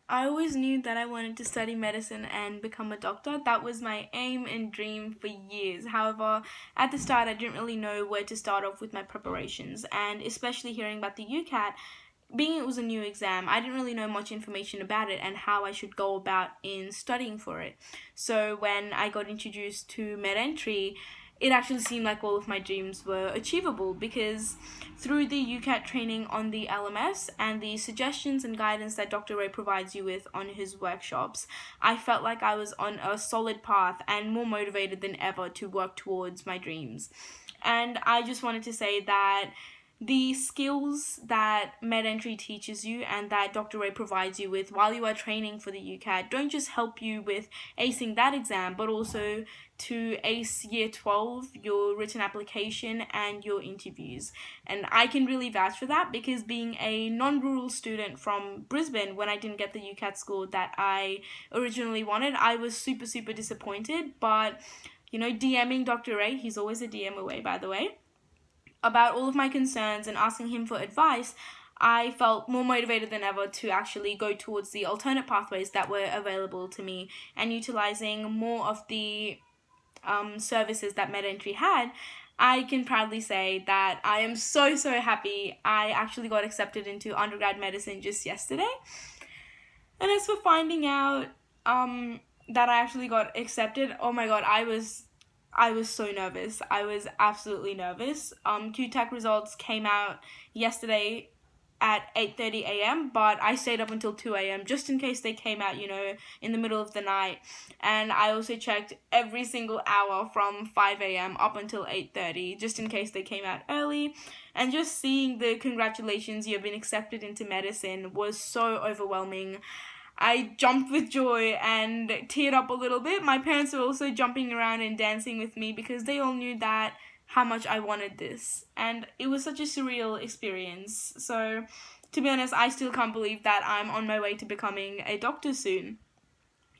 I always knew that I wanted to study medicine and become a doctor. That was my aim and dream for years. However, at the start, I didn't really know where to start off with my preparations, and especially hearing about the UCAT, being it was a new exam, I didn't really know much information about it and how I should go about in studying for it. So when I got introduced to MedEntry, it actually seemed like all of my dreams were achievable because through the UCAT training on the LMS and the suggestions and guidance that Dr. Ray provides you with on his workshops, I felt like I was on a solid path and more motivated than ever to work towards my dreams. And I just wanted to say that the skills that MedEntry teaches you and that Dr. Ray provides you with while you are training for the UCAT don't just help you with acing that exam, but also to ace year 12, your written application, and your interviews. And I can really vouch for that because being a non-rural student from Brisbane, when I didn't get the UCAT score that I originally wanted, I was super, super disappointed. But, DMing Dr. Ray, he's always a DM away, by the way, about all of my concerns and asking him for advice, I felt more motivated than ever to actually go towards the alternate pathways that were available to me and utilizing more of the services that MedEntry had. I can proudly say that I am so, so happy. I actually got accepted into undergrad medicine just yesterday. And as for finding out that I actually got accepted, oh my god, I was so nervous. I was absolutely nervous. QTAC results came out yesterday at 8:30 a.m., but I stayed up until 2 a.m. just in case they came out, in the middle of the night. And I also checked every single hour from 5 a.m. up until 8:30, just in case they came out early. And just seeing the congratulations, you have been accepted into medicine, was so overwhelming. I jumped with joy and teared up a little bit. My parents were also jumping around and dancing with me because they all knew that how much I wanted this. And it was such a surreal experience. So, to be honest, I still can't believe that I'm on my way to becoming a doctor soon.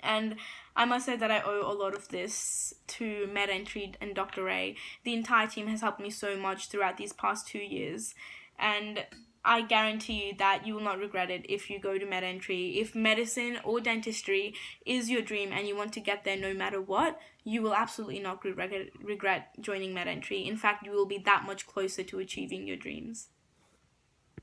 And I must say that I owe a lot of this to MedEntry and Dr. Ray. The entire team has helped me so much throughout these past 2 years. And I guarantee you that you will not regret it if you go to MedEntry. If medicine or dentistry is your dream and you want to get there no matter what, you will absolutely not regret joining MedEntry. In fact, you will be that much closer to achieving your dreams.